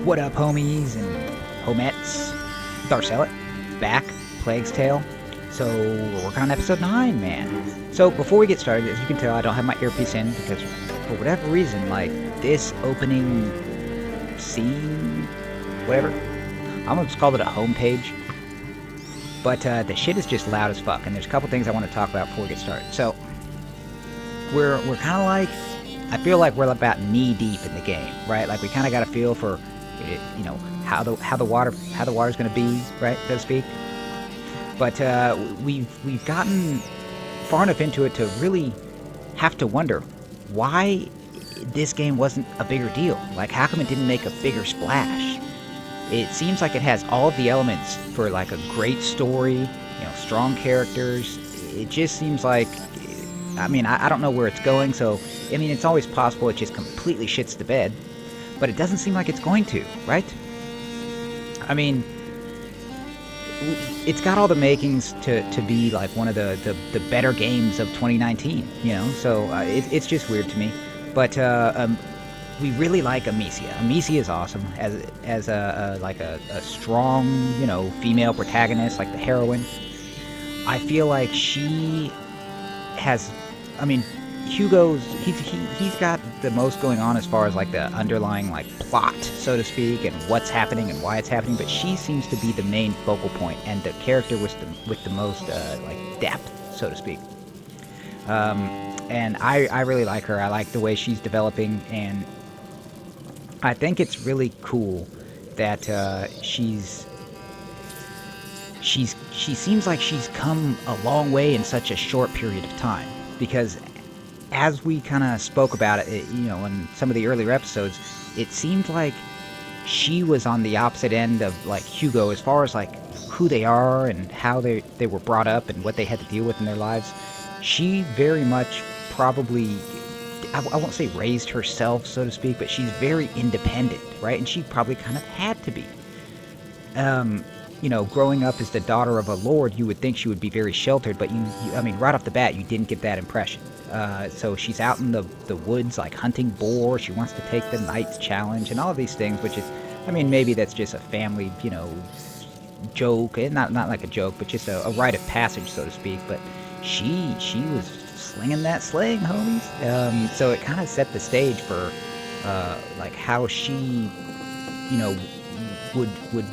What up, homies and homettes? Darth Zellett, back, Plague's Tale. So, we're working on episode 9, man. So, before we get started, as you can tell, I don't have my earpiece in because, for whatever reason, like, this opening scene, whatever, I'm gonna just call it a homepage. But, the shit is just loud as fuck, and there's a couple things I want to talk about before we get started. So, we're kind of like, I feel like we're about knee deep in the game, right? Like, we kind of got a feel for, you know, how the water's going to be, right, so to speak. But we've gotten far enough into it to really have to wonder why this game wasn't a bigger deal. Like, how come it didn't make a bigger splash? It seems like it has all of the elements for like a great story, you know, strong characters. It just seems like, I mean, I don't know where it's going, so I mean, it's always possible it just completely shits the bed. But it doesn't seem like it's going to, right? I mean, it's got all the makings to be like one of the better games of 2019, you know? So it's just weird to me. But we really like Amicia. Amicia is awesome as a strong, you know, female protagonist, like the heroine. I feel like she has, I mean, Hugo's, he's got the most going on as far as like the underlying like plot, so to speak, and what's happening and why it's happening, but she seems to be the main focal point and the character with the most like depth, so to speak. And I really like her. I like the way she's developing, and I think it's really cool that she seems like she's come a long way in such a short period of time, because as we kind of spoke about it, you know, in some of the earlier episodes, it seemed like she was on the opposite end of like Hugo as far as like who they are and how they were brought up and what they had to deal with in their lives. She very much probably, I won't say raised herself, so to speak, but she's very independent, right? And she probably kind of had to be. You know, growing up as the daughter of a lord, you would think she would be very sheltered, but I mean, right off the bat, you didn't get that impression. So she's out in the woods, like hunting boar. She wants to take the knight's challenge and all of these things, which is, I mean, maybe that's just a family, you know, joke, and not like a joke, but just a rite of passage, so to speak. But she was slinging that sling, homies. So it kind of set the stage for like how she, you know, would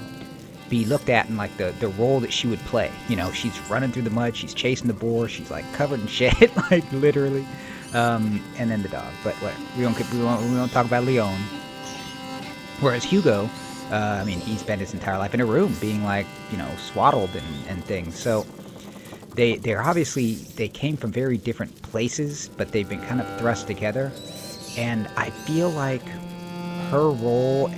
be looked at in like the role that she would play. You know, she's running through the mud, she's chasing the boar, she's like covered in shit, like literally. And then the dog. But whatever. We don't talk about Leon. Whereas Hugo, I mean, he spent his entire life in a room being like, you know, swaddled and things. So they're obviously, they came from very different places, but they've been kind of thrust together. And I feel like her role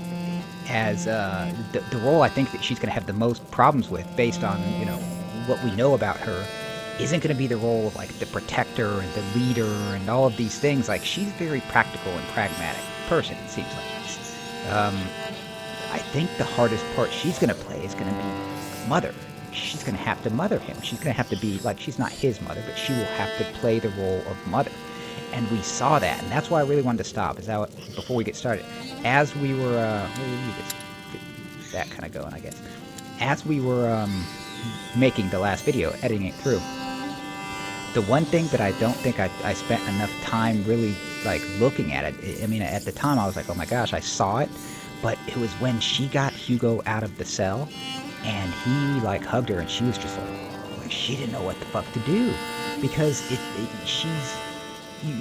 as the role I think that she's going to have the most problems with, based on, you know, what we know about her, isn't going to be the role of like the protector and the leader and all of these things. Like, she's a very practical and pragmatic person, it seems like. I think the hardest part she's going to play is going to be mother. She's going to have to mother him. She's going to have to be like, she's not his mother, but she will have to play the role of mother. And we saw that, and that's why I really wanted to stop, is how, before we get started, as we were, get that kind of going, I guess. As we were making the last video, editing it through, the one thing that I don't think I spent enough time really, like, looking at it, I mean, at the time I was like, oh my gosh, I saw it, but it was when she got Hugo out of the cell, and he, like, hugged her, and she was just like she didn't know what the fuck to do, because she's,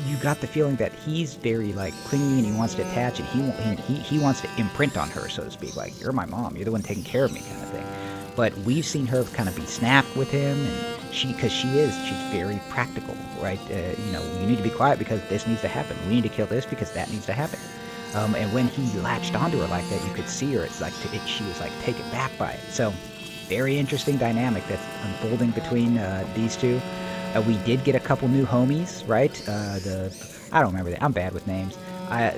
you got the feeling that he's very like clingy and he wants to attach, and he wants to imprint on her, so to speak, like, you're my mom, you're the one taking care of me, kind of thing. But we've seen her kind of be snapped with him, and because she's very practical, right? You know, you need to be quiet because this needs to happen. We need to kill this because that needs to happen. And when he latched onto her like that, you could see her. It's like she was like taken back by it. So very interesting dynamic that's unfolding between these two. We did get a couple new homies, right? I don't remember that. I'm bad with names.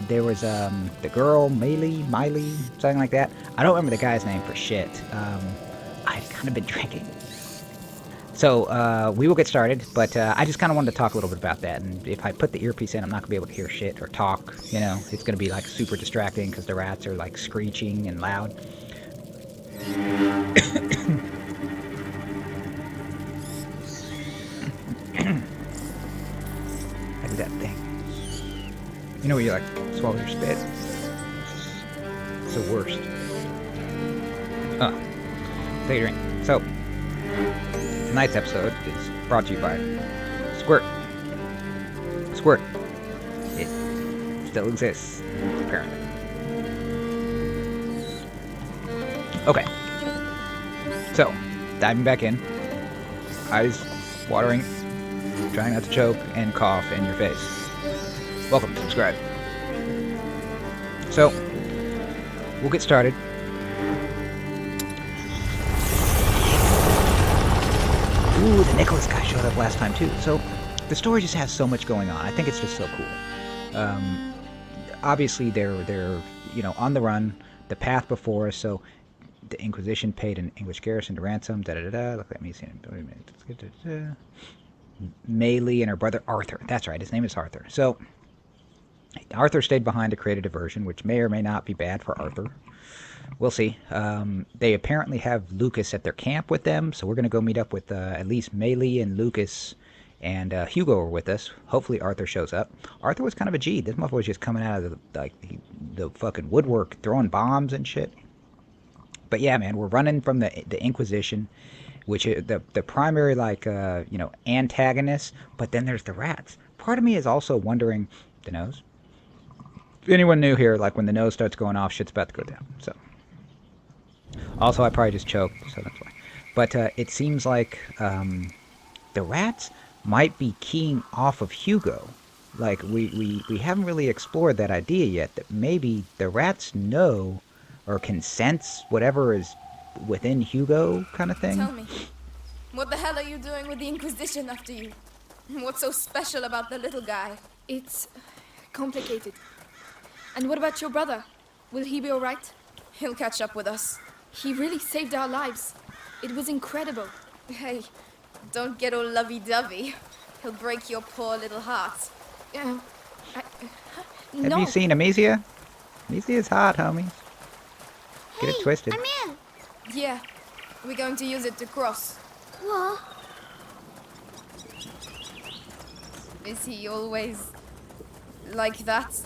There was the girl, Miley, something like that. I don't remember the guy's name for shit. I've kind of been drinking. So we will get started, but I just kind of wanted to talk a little bit about that. And if I put the earpiece in, I'm not going to be able to hear shit or talk. You know, it's going to be like super distracting because the rats are like screeching and loud. I do that thing. You know where you like swallow your spit? It's the worst. Oh, take a drink. So, tonight's episode is brought to you by Squirt. Squirt. It still exists, apparently. Okay. So, diving back in. Eyes watering, trying not to choke and cough in your face. Welcome, subscribe. So, we'll get started. Ooh, the Nicholas guy showed up last time too. So, the story just has so much going on. I think it's just so cool. Obviously, they're on the run. The path before us. So, the Inquisition paid an English garrison to ransom. Look at me. Maylee and her brother Arthur. That's right. His name is Arthur. So, Arthur stayed behind to create a diversion, which may or may not be bad for Arthur. We'll see. They apparently have Lucas at their camp with them, so we're going to go meet up with at least Maylee and Lucas, and Hugo are with us. Hopefully Arthur shows up. Arthur was kind of a G. This motherfucker was just coming out of the fucking woodwork, throwing bombs and shit. But yeah, man, we're running from the Inquisition, which is the primary antagonist. But then there's the rats. Part of me is also wondering, the nose. If anyone new here, like when the nose starts going off, shit's about to go down. So, also I probably just choked, so that's why. But it seems like the rats might be keying off of Hugo. Like we haven't really explored that idea yet. That maybe the rats know or can sense whatever is within Hugo, kind of thing. Tell me, what the hell are you doing with the Inquisition after you? What's so special about the little guy? It's complicated. And what about your brother? Will he be all right? He'll catch up with us. He really saved our lives. It was incredible. Hey, don't get all lovey-dovey. He'll break your poor little heart. Have you seen Amicia? Amicia's hot, homies. Get it twisted. I'm in. Yeah, we're going to use it to cross. What? Is he always like that?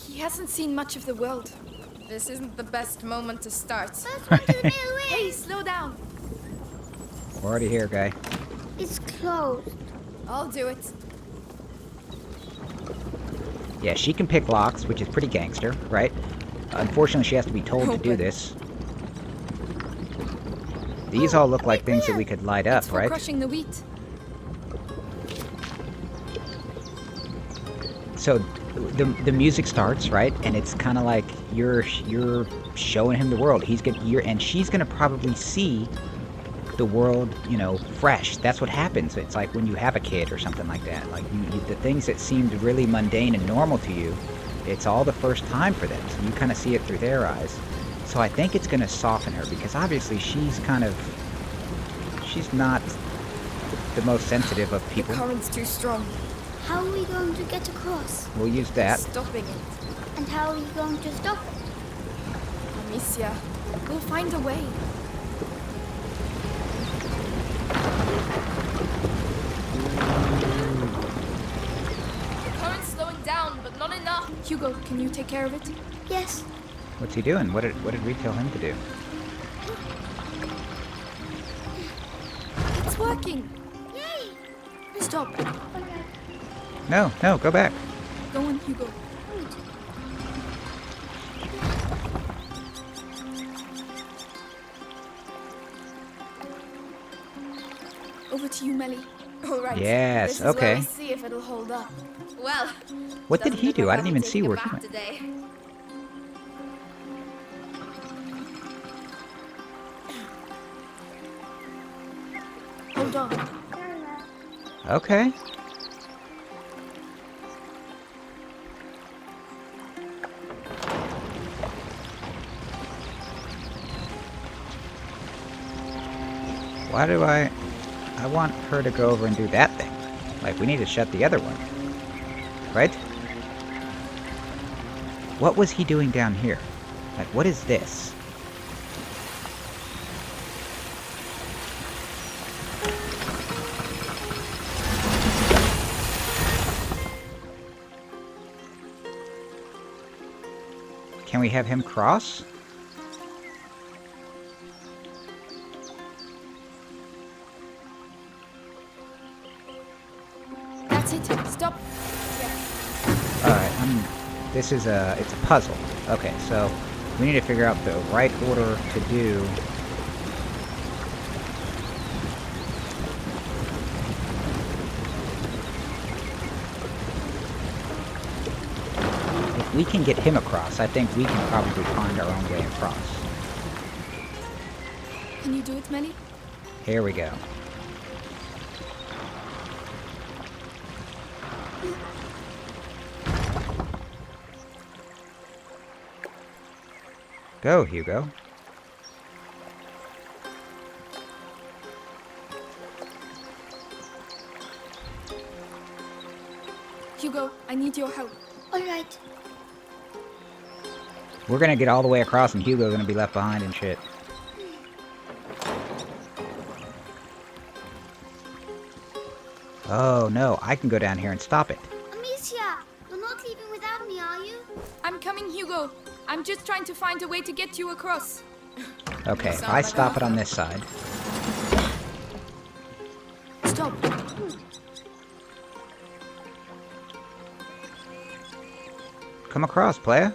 He hasn't seen much of the world. This isn't the best moment to start. First one to the middle way. Hey, slow down. We're already here, guy. It's closed. I'll do it. Yeah, she can pick locks, which is pretty gangster, right? Unfortunately, she has to be told to do this. These all look like things that we could light up, It's for right? crushing the wheat. So the music starts, right? And it's kind of like you're showing him the world. And she's gonna probably see the world, fresh. That's what happens. It's like when you have a kid or something like that. Like the things that seemed really mundane and normal to you, it's all the first time for them. So you kind of see it through their eyes. So I think it's gonna soften her because obviously she's not the most sensitive of people. The current's too strong. How are we going to get across? We'll use that. Stopping it. And how are you going to stop it? Amicia. We'll find a way. The current's slowing down, but not enough. Hugo, can you take care of it? Yes. What's he doing? What did we tell him to do? It's working. Yay! Stop. No, go back. Go on, Hugo. Over to you, Melly. All right. Yes, this is okay. Where we see if it'll hold up. Well. What did doesn't he look do? like I didn't I'm even see taking where a he bath went. today. Hold on. Okay. Why do I I want her to go over and do that thing. Like, we need to shut the other one. Right? What was he doing down here? Like, what is this? Can we have him cross? That's it. Stop. Alright, this is it's a puzzle. Okay, so we need to figure out the right order to do. If we can get him across, I think we can probably find our own way across. Can you do it, Melly? Here we go. Go, Hugo. Hugo, I need your help. All right. We're gonna get all the way across and Hugo's gonna be left behind and shit. Oh no, I can go down here and stop it. Amicia, you're not leaving without me, are you? I'm coming, Hugo. I'm just trying to find a way to get you across. Okay, if I stop it on this side. Stop. Come across, player.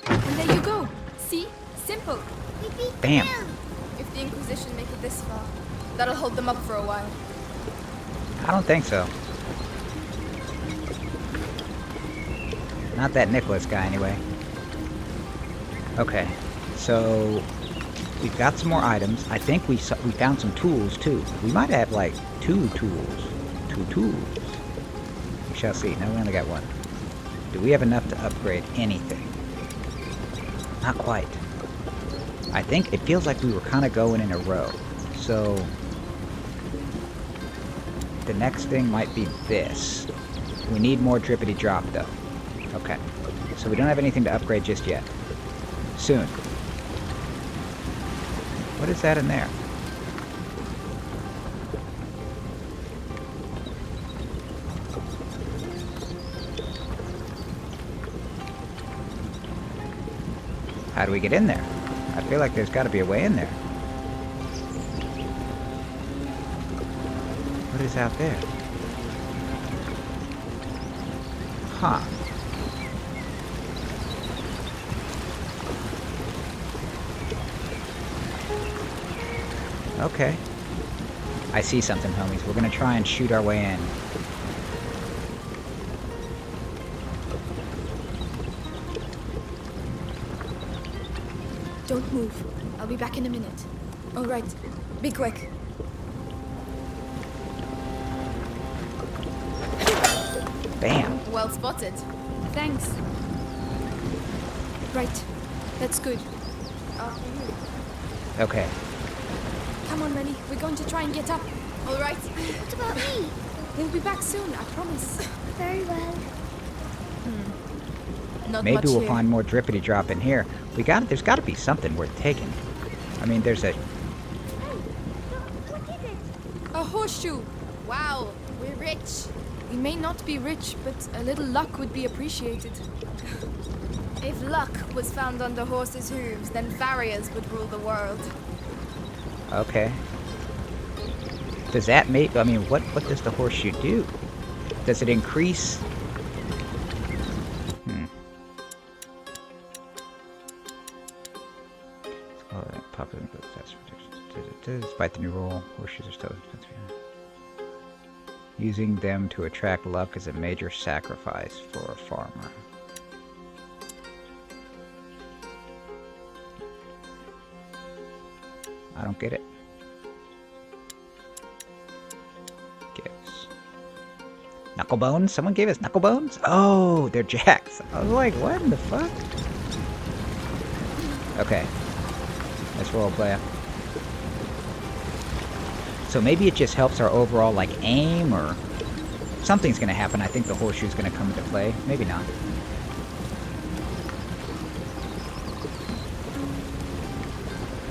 And there you go. See? Simple. We beat Bam. them. If the Inquisition make it this far, that'll hold them up for a while. I don't think so. Not that Nicholas guy, anyway. Okay, so we've got some more items. I think we found some tools, too. We might have, like, two tools. Two tools. We shall see. No, we only got one. Do we have enough to upgrade anything? Not quite. I think it feels like we were kind of going in a row. So the next thing might be this. We need more drippity drop, though. Okay. So we don't have anything to upgrade just yet. Soon. What is that in there? How do we get in there? I feel like there's got to be a way in there. What is out there? Huh. Okay. I see something, homies. We're gonna try and shoot our way in. Don't move. I'll be back in a minute. All right, be quick. Bam. Well spotted. Thanks. Right. That's good. Okay. Come on, Melly. We're going to try and get up. All right. What about me? We'll be back soon, I promise. Very well. Not Maybe much we'll here. find more drippity drop in here. There's got to be something worth taking. I mean, there's a... A horseshoe. Wow, we're rich. We may not be rich, but a little luck would be appreciated. If luck was found under horses' hooves, then farriers would rule the world. Okay. Does that make... I mean, what does the horseshoe do? Does it increase... Popular fast protection. Despite the new rule, horseshoes are still expensive. Using them to attract luck is a major sacrifice for a farmer. I don't get it. Gives. Knuckle bones? Someone gave us knuckle bones? Oh, they're jacks. I was like, what in the fuck? Okay. Let's roll, player. So maybe it just helps our overall, like, aim, or something's going to happen. I think the horseshoe's going to come into play. Maybe not.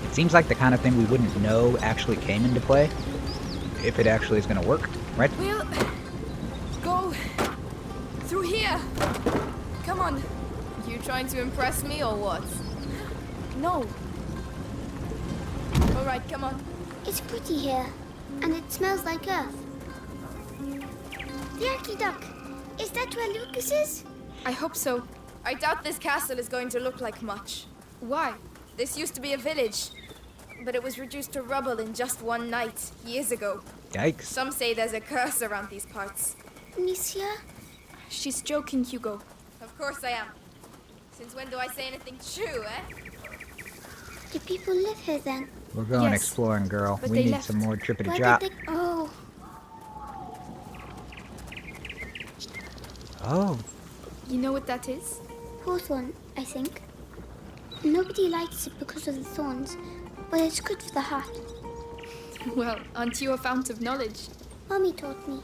It seems like the kind of thing we wouldn't know actually came into play, if it actually is going to work, right? We'll go through here. Come on. You trying to impress me or what? No. All right, come on. It's pretty here, and it smells like earth. The Arky Duck. Is that where Lucas is? I hope so. I doubt this castle is going to look like much. Why? This used to be a village, but it was reduced to rubble in just one night, years ago. Yikes. Some say there's a curse around these parts. Amicia? She's joking, Hugo. Of course I am. Since when do I say anything true, eh? Do people live here then? We're going Yes, exploring, girl. but We they need left. some more drippity Why drop. did they... Oh, Oh, You know what that is? hawthorn, I think. Nobody likes it because of the thorns, but it's good for the heart. Well, aren't you a fount of knowledge? Mommy taught me.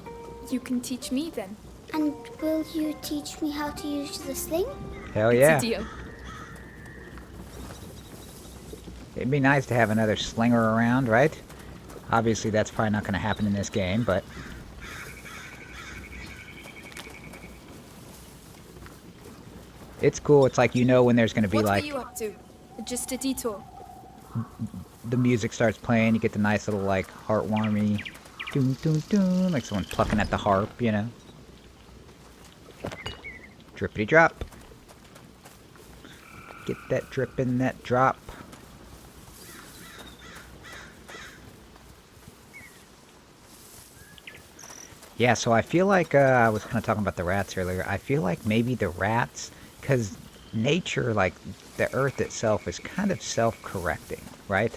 You can teach me then. And will you teach me how to use the sling? hell It's yeah. a deal. It'd be nice to have another slinger around, right? Obviously, that's probably not going to happen in this game, but... It's cool. It's like, you know, when there's going to be, What like, were you up to? Just a detour. the music starts playing, you get the nice little, like, heartwarmy... Doom, doom, doom, like someone plucking at the harp, you know? Drippity drop. Get that drip in that drop. Yeah, so I feel like, I was kind of talking about the rats earlier. I feel like maybe the rats, because nature, like, the earth itself is kind of self-correcting, right?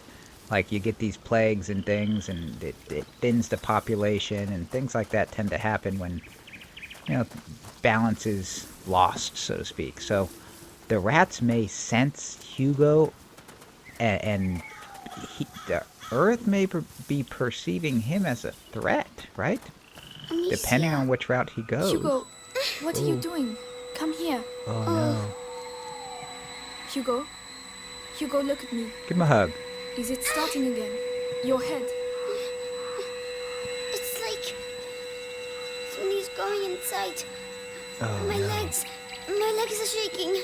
Like, you get these plagues and things, and it thins the population, and things like that tend to happen when, you know, balance is lost, so to speak. So, the rats may sense Hugo, and the earth may be perceiving him as a threat, right? Amicia. Depending on which route he goes. Hugo, what are you Ooh. doing? Come here. Oh no. Hugo. Hugo, look at me. Give him a hug. Is it starting again? Your head. It's like somebody's going inside. Oh My no. legs are shaking.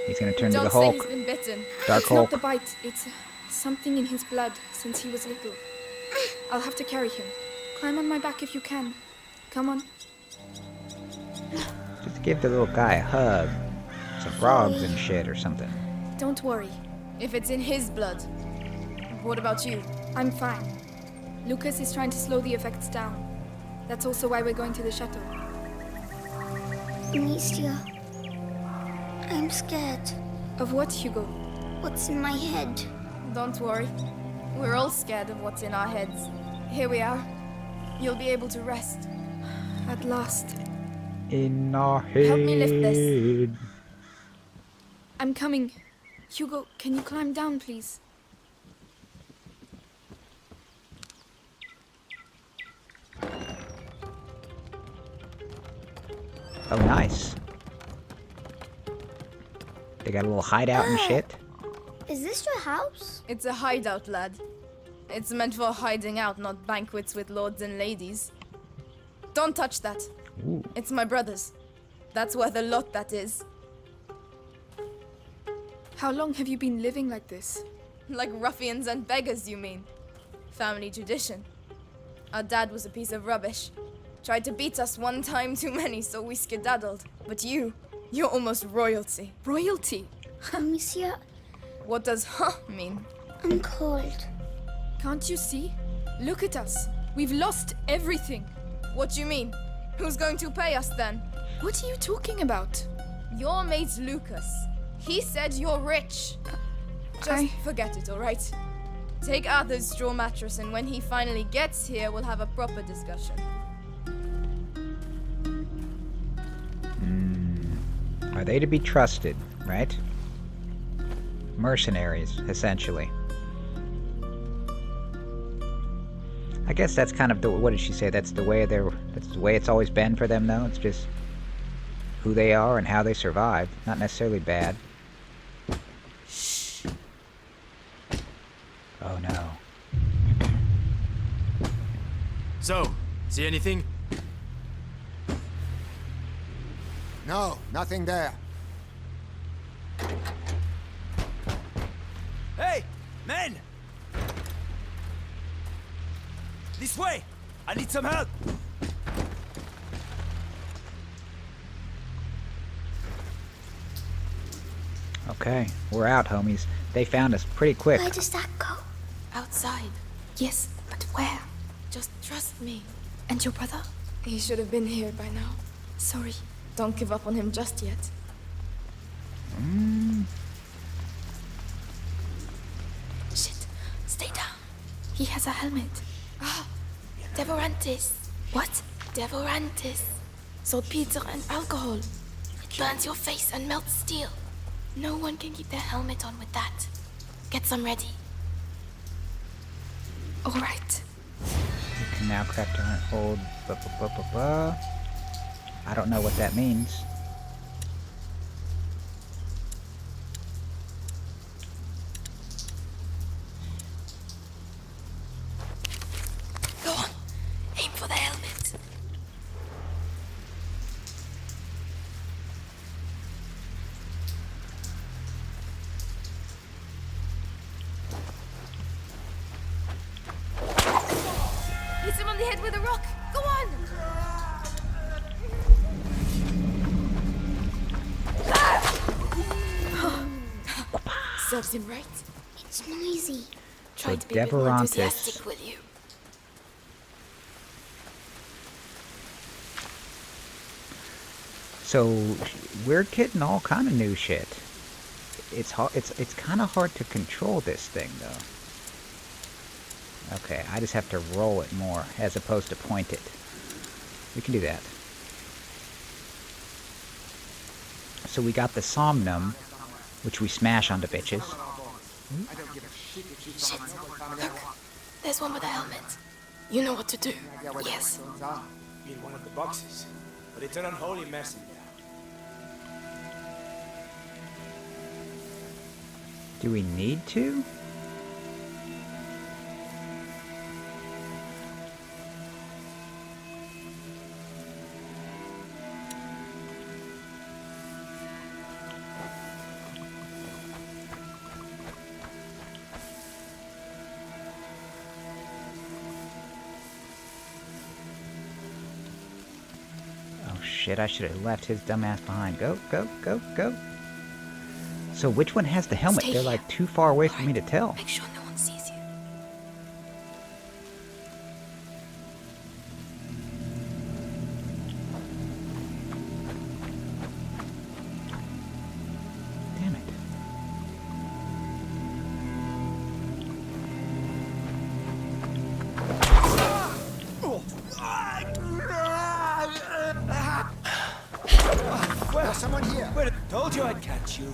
He's gonna turn to Don't the say Hulk. he's been bitten. Dark It's Hulk. not the bite. It's something in his blood since he was little. I'll have to carry him. Climb on my back if you can. Come on. Just give the little guy a hug. Some frogs and shit or something. Don't worry. If it's in his blood. What about you? I'm fine. Lucas is trying to slow the effects down. That's also why we're going to the chateau. Amicia, I'm scared. Of what, Hugo? What's in my head? Don't worry. We're all scared of what's in our heads. Here we are. You'll be able to rest. At last. In our head. Help me lift this. I'm coming. Hugo, can you climb down, please? Oh, nice. They got a little hideout and shit. Is this your house? It's a hideout, lad. It's meant for hiding out, not banquets with lords and ladies. Don't touch that. Ooh. It's my brother's. That's worth a lot, that is. How long have you been living like this? Like ruffians and beggars, you mean? Family tradition. Our dad was a piece of rubbish. Tried to beat us one time too many, so we skedaddled. But you're almost royalty. Royalty? Amicia, What does huh mean? I'm cold. Can't you see? Look at us. We've lost everything. What you mean? Who's going to pay us then? What are you talking about? Your mate's Lucas. He said you're rich. Just forget it, alright? Take Arthur's straw mattress, and when he finally gets here, we'll have a proper discussion. Are they to be trusted, right? Mercenaries, essentially. I guess that's kind of the, what did she say? That's the way that's the way it's always been for them, though. It's just who they are and how they survive. Not necessarily bad. Shh. Oh no. So, see anything? No, nothing there. Hey, men! This way! I need some help! Okay, we're out, homies. They found us pretty quick. Where does that go? Outside. Yes, but where? Just trust me. And your brother? He should have been here by now. Sorry. Don't give up on him just yet. Shit. Stay down. He has a helmet. Ah, Devorantis. What? Devorantis. Saltpeter and alcohol. It burns your face and melts steel. No one can keep their helmet on with that. Get some ready. All right. We can now craft our hold. I don't know what that means. Go on. Aim for the helmet. Hit him on the head with a rock. Go on. Serves him right. It's noisy. Try So to be a bit more Devorantis. enthusiastic, will you? So we're getting all kind of new shit. It's hard. It's kind of hard to control this thing, though. Okay, I just have to roll it more as opposed to point it. We can do that. So we got the somnum, which we smash onto bitches. Shit. Look. There's one with a helmet. You know what to do. Yes. In one of the boxes. But it's an unholy mess in there. Do we need to? Oh shit, I should have left his dumbass behind. Go, go, go, go. So which one has the helmet? Stay They're here. like too far away for me to tell. Make sure no one sees you. Damn it. There's someone here. Well, I told you I'd catch you.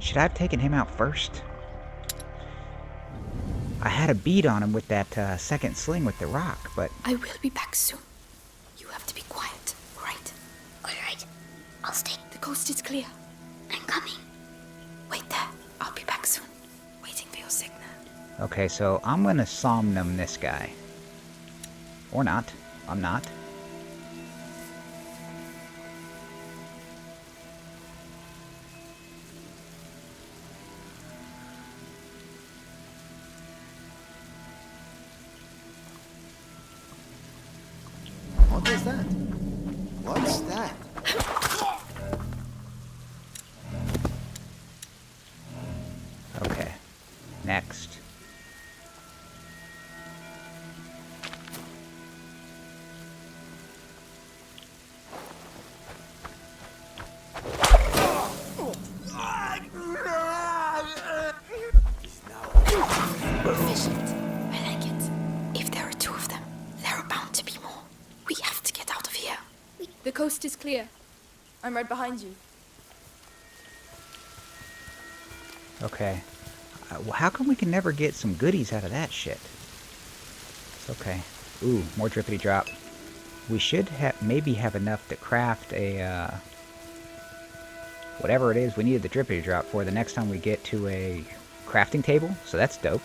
Should I have taken him out first? I had a beat on him with that second sling with the rock, but I will be back soon. You have to be quiet, right? All right. I'll stay. The coast is clear. I'm coming. Wait there. I'll be back soon. Waiting for your signal. okay, so I'm gonna somnum this guy. Or not. I'm not. What is that? What's that? Okay. Next. Efficient. I like it. If there are two of them, there are bound to be more. We have to get out of here. The coast is clear. I'm right behind you. Okay. Well, how come we can never get some goodies out of that shit? It's okay. Ooh, more drippity drop. We should maybe have enough to craft a, whatever it is we needed the drippity drop for the next time we get to a crafting table. So that's dope.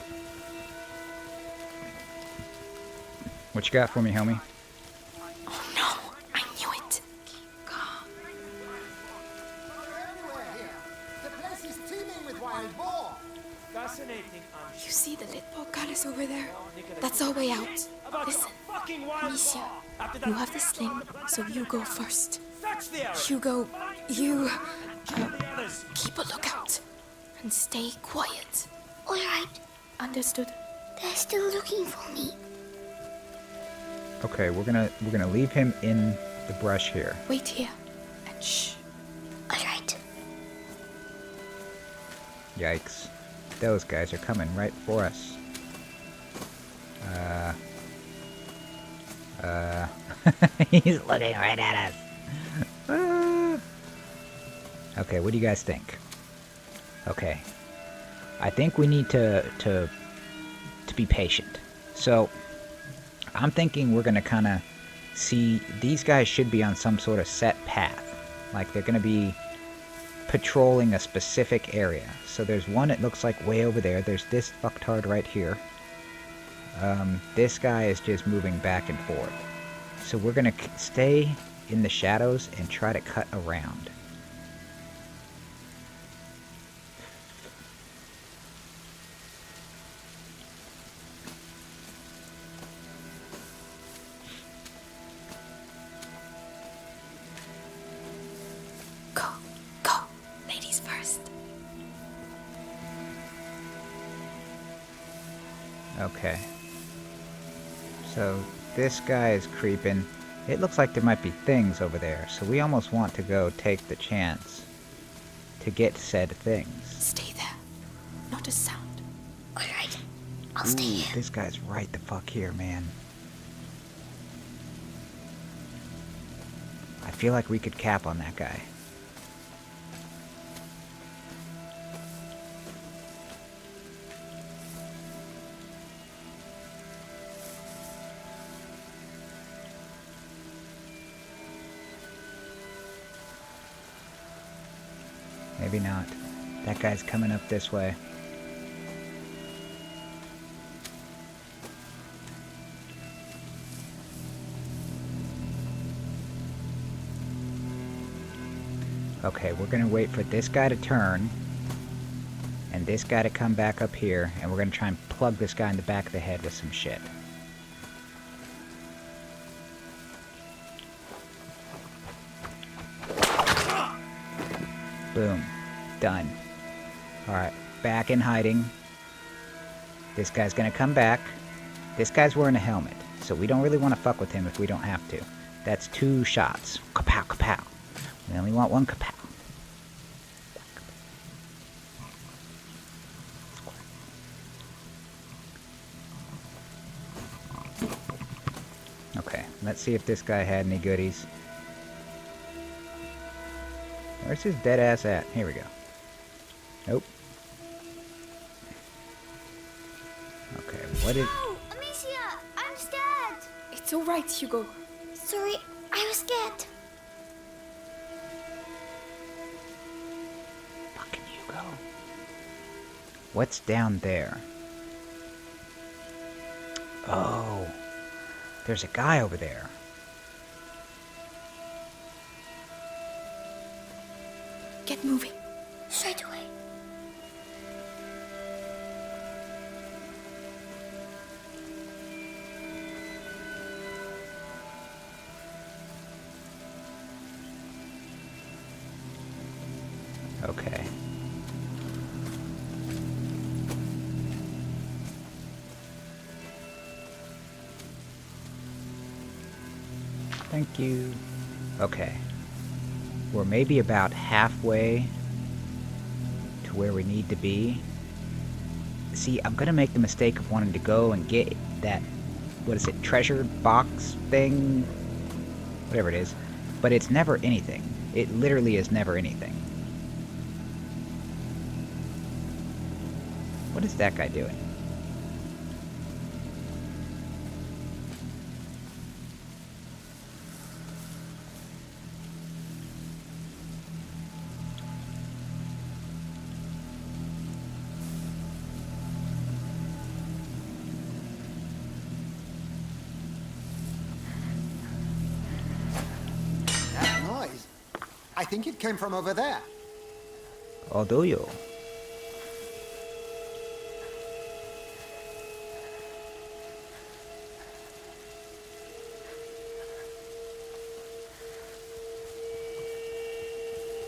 What you got for me, homie? Oh no, I knew it. The place is teeming with wild boar. Fascinating, You see the little goddess over there? That's our way out. Listen, Amicia, you have the sling, so you go first. Fetch the arrow. Hugo, you The others. keep a lookout and stay quiet. All right. Understood? They're still looking for me. Okay, we're gonna leave him in the brush here. Wait here and shh. All right. Yikes. Those guys are coming right for us. He's looking right at us. Okay, what do you guys think? Okay. I think we need to be patient. So, I'm thinking we're gonna kind of see... These guys should be on some sort of set path. Like, they're gonna be patrolling a specific area. So there's one that looks like way over there. There's this fucktard right here. This guy is just moving back and forth. So we're gonna stay in the shadows and try to cut around. Go, go, ladies first. Okay. So this guy is creeping. It looks like there might be things over there, so we almost want to go take the chance to get said things. Stay there. Not a sound. All right. I'll stay Ooh, here. this guy's right the fuck here, man. I feel like we could cap on that guy. Maybe not. That guy's coming up this way. Okay, we're gonna wait for this guy to turn and this guy to come back up here, and we're gonna try and plug this guy in the back of the head with some shit. Boom. Done. Alright, back in hiding. This guy's gonna come back. This guy's wearing a helmet, so we don't really want to fuck with him if we don't have to. That's 2 shots. Kapow, kapow. We only want 1 kapow. Okay, let's see if this guy had any goodies. Where's his dead ass at? Here we go. Nope. Okay, what is... Oh, Amicia, I'm scared. It's all right, Hugo. Sorry, I was scared. Fucking Hugo. What's down there? Oh. There's a guy over there. Get moving. Straight away. Okay. Thank you. Okay. We're maybe about halfway to where we need to be. See, I'm gonna make the mistake of wanting to go and get that, what is it, treasure box thing? Whatever it is. But it's never anything. It literally is never anything. What is that guy doing? That noise. I think it came from over there. Oh, do you?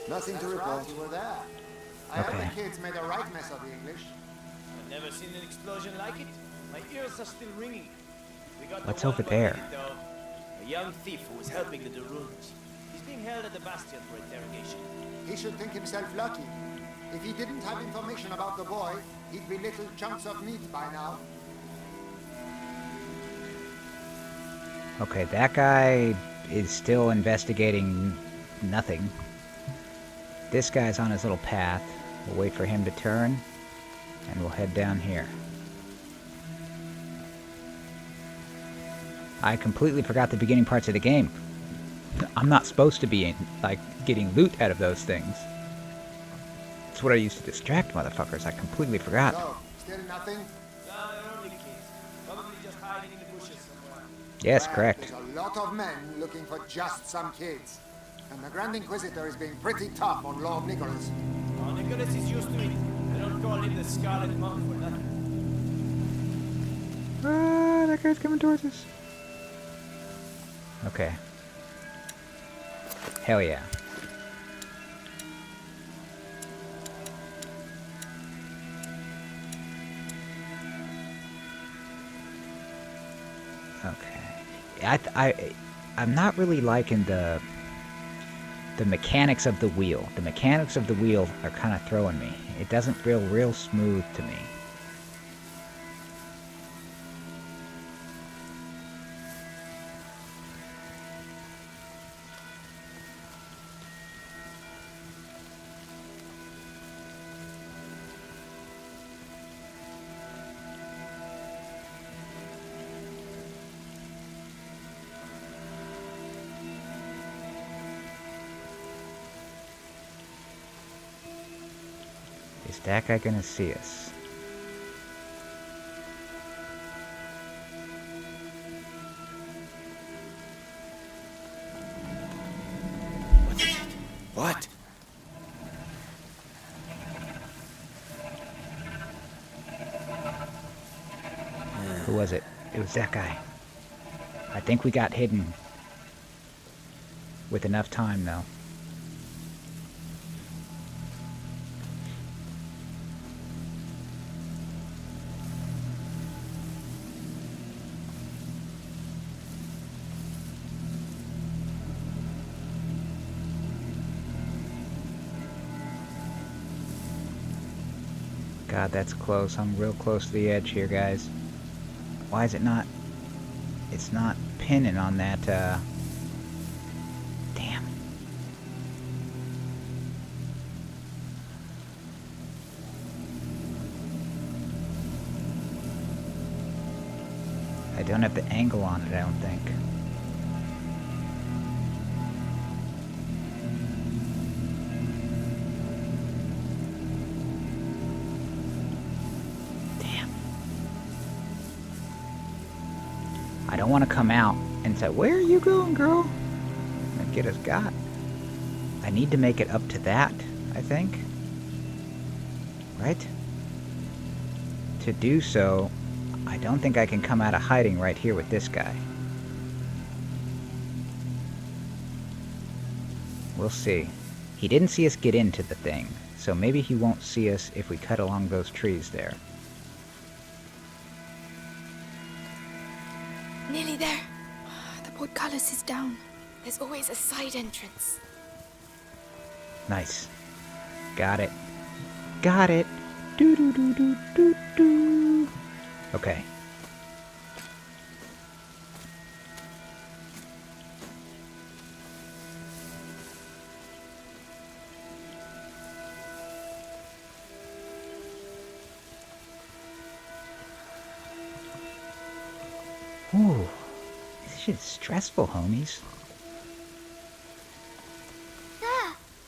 Nothing to report. You were there. I heard Okay. the kids made a right mess of the English. I've never seen an explosion like it. My ears are still ringing. We got What's the one over who there? did it, though. A young thief who was helping the Daruns. He's being held at the Bastion for interrogation. He should think himself lucky. If he didn't have information about the boy, he'd be little chunks of meat by now. Okay, that guy is still investigating nothing. This guy's on his little path. We'll wait for him to turn, and we'll head down here. I completely forgot the beginning parts of the game. I'm not supposed to be, like, getting loot out of those things. That's what I used to distract motherfuckers. I completely forgot. So, still nothing? No, they're only kids. Probably just hiding in the bushes somewhere. Yes, Well, correct. There's a lot of men looking for just some kids. And the Grand Inquisitor is being pretty tough on Lord Nicholas. Oh, Nicholas is used to it. They don't call him the Scarlet Monk for nothing. Ah, that guy's coming towards us. Okay. Hell yeah. Okay. I'm not really liking the mechanics of the wheel. The mechanics of the wheel are kind of throwing me. It doesn't feel real smooth to me. Is that guy gonna see us? What? Who was it? It was that guy. I think we got hidden. With enough time, though. God, that's close. I'm real close to the edge here, guys. Why is it not... It's not pinning on that, Damn. I don't have the angle on it, I don't think. I don't want to come out and say, where are you going, girl? And get us got. I need to make it up to that, I think. Right? To do so, I don't think I can come out of hiding right here with this guy. We'll see. He didn't see us get into the thing, so maybe he won't see us if we cut along those trees there. Nearly there. The portcullis is down. There's always a side entrance. Nice. Got it. Got it. Doo doo doo doo doo doo. Okay. Ooh, this shit's stressful, homies.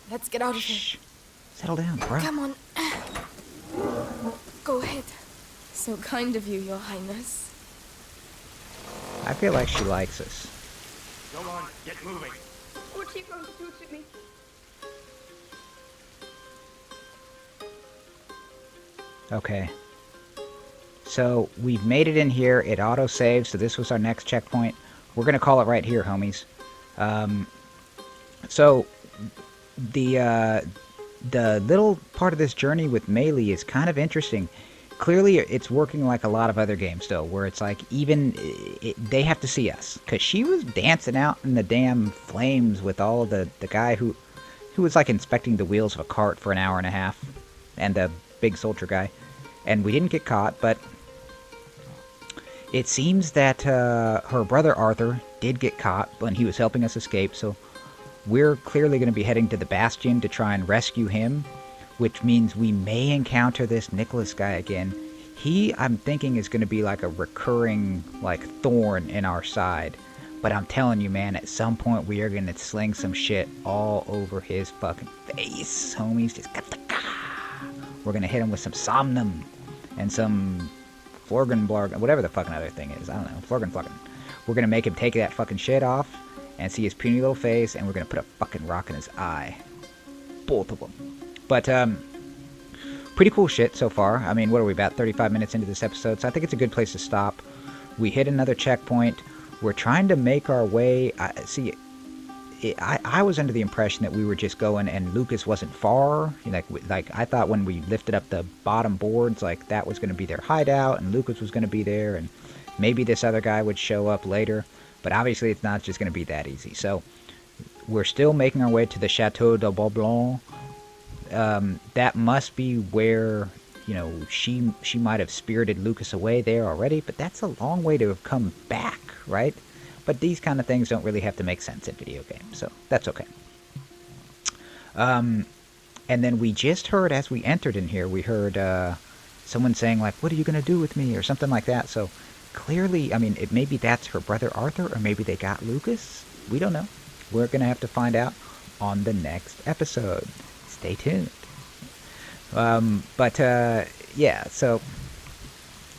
Let's get out of here. Shh. Settle down, bro. Come on. Go ahead. So kind of you, Your Highness. I feel like she likes us. Go on, get moving. What are you going to do to me? Okay. So we've made it in here. It auto-saves, so this was our next checkpoint. We're going to call it right here, homies. So the little part of this journey with Melee is kind of interesting. Clearly, it's working like a lot of other games, though, where it's like even they have to see us. Because she was dancing out in the damn flames with all the guy who was like inspecting the wheels of a cart for an hour and a half. And the big soldier guy. And we didn't get caught, but it seems that her brother Arthur did get caught when he was helping us escape, so we're clearly going to be heading to the Bastion to try and rescue him, which means we may encounter this Nicholas guy again. He, I'm thinking, is going to be like a recurring, like, thorn in our side. But I'm telling you, man, at some point we are going to sling some shit all over his fucking face, homies. Just we're going to hit him with some Somnum and some Florgenblarg, whatever the fucking other thing is. I don't know. Florgen. We're going to make him take that fucking shit off and see his puny little face, and we're going to put a fucking rock in his eye. Both of them. But, pretty cool shit so far. I mean, what are we, about 35 minutes into this episode? So I think it's a good place to stop. We hit another checkpoint. We're trying to make our way. I was under the impression that we were just going, and Lucas wasn't far. Like I thought when we lifted up the bottom boards, like that was going to be their hideout, and Lucas was going to be there, and maybe this other guy would show up later. But obviously, it's not just going to be that easy. So we're still making our way to the Chateau de Beaublanc. That must be where, you know, she might have spirited Lucas away there already, but that's a long way to have come back, right? But these kind of things don't really have to make sense in video games, so that's okay. And then we just heard, as we entered in here, we heard someone saying, like, what are you going to do with me, or something like that. So clearly, I mean, maybe that's her brother Arthur, or maybe they got Lucas. We don't know. We're going to have to find out on the next episode. Stay tuned. Yeah, so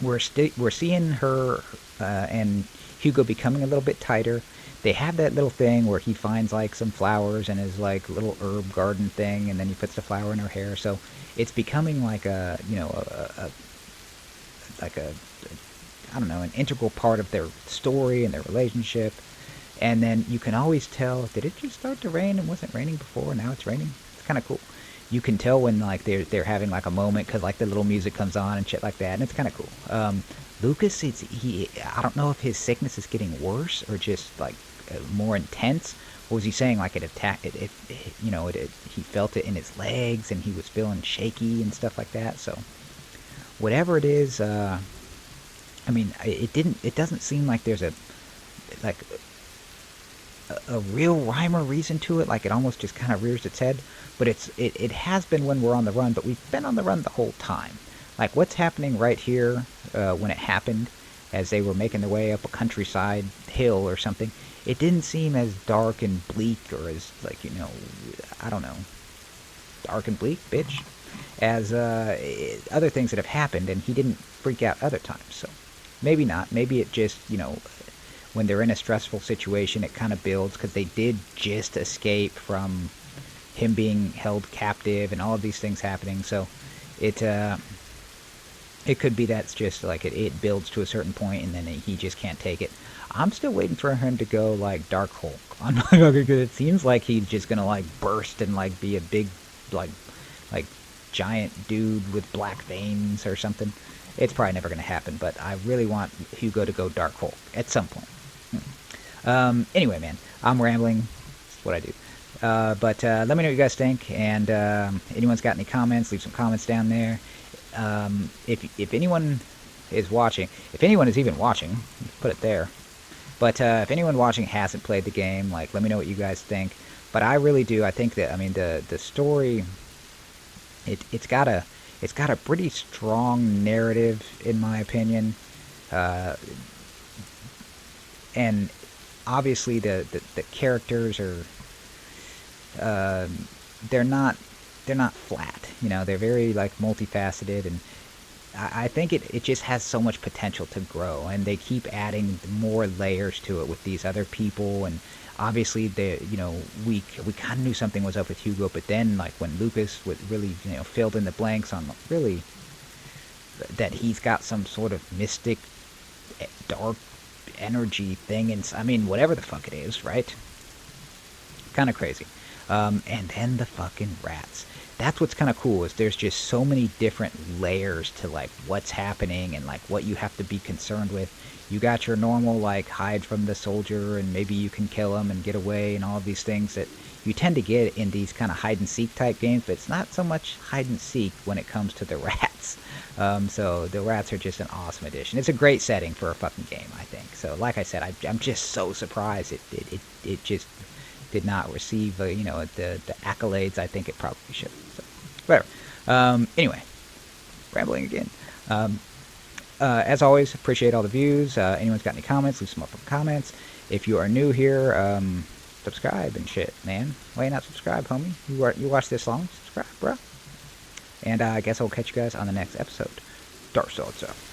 we're seeing her and Hugo becoming a little bit tighter. They have that little thing where he finds like some flowers in his like little herb garden thing, and then he puts the flower in her hair. So it's becoming like a, you know, I don't know, an integral part of their story and their relationship. And then you can always tell, did it just start to rain? It wasn't raining before, now it's raining. It's kind of cool. You can tell when like they're having like a moment, because like the little music comes on and shit like that, and it's kind of cool. Lucas, I don't know if his sickness is getting worse or just like more intense. What was he saying? Like it attacked it, you know, he felt it in his legs, and he was feeling shaky and stuff like that. So whatever it is, I mean, it doesn't seem like there's a real rhyme or reason to it. Like it almost just kind of rears its head. But it has been when we're on the run, but we've been on the run the whole time. Like what's happening right here when it happened, as they were making their way up a countryside hill or something, it didn't seem as dark and bleak, or as, like, you know, I don't know, dark and bleak, bitch, as other things that have happened, and he didn't freak out other times. So maybe not. Maybe it just, you know, when they're in a stressful situation, it kind of builds, because they did just escape from him being held captive and all of these things happening. So it could be that's just like it builds to a certain point, and then he just can't take it. I'm still waiting for him to go like Dark Hulk. I'm not gonna, because it seems like he's just gonna like burst and like be a big like giant dude with black veins or something. It's probably never gonna happen, but I really want Hugo to go Dark Hulk at some point. Anyway, man, I'm rambling. That's what I do. But let me know what you guys think, and anyone's got any comments, leave some comments down there. If anyone is watching, if anyone is even watching, put it there. But if anyone watching hasn't played the game, like, let me know what you guys think. But I really do. I think that, I mean, the story, it's got a pretty strong narrative, in my opinion. and obviously the characters are they're not flat, you know, they're very like multifaceted, and I think it just has so much potential to grow, and they keep adding more layers to it with these other people, and obviously we kind of knew something was up with Hugo, but then like when Lucas would really, you know, filled in the blanks on really that he's got some sort of mystic dark energy thing, and I mean whatever the fuck it is, right? Kind of crazy. And then the fucking rats. That's what's kind of cool, is there's just so many different layers to like what's happening and like what you have to be concerned with. You got your normal like hide from the soldier and maybe you can kill him and get away and all of these things that you tend to get in these kind of hide and seek type games, but it's not so much hide and seek when it comes to the rats. So the rats are just an awesome addition. It's a great setting for a fucking game, I think. So like I said, I'm just so surprised it just did not receive you know, the accolades I think it probably should. So whatever. Anyway, rambling again. As always, appreciate all the views. Anyone's got any comments, leave some up in the comments. If you are new here, subscribe and shit, man. Why you not subscribe, homie? You watch this long? Subscribe, bro. And I guess I'll catch you guys on the next episode. Darth Zellett.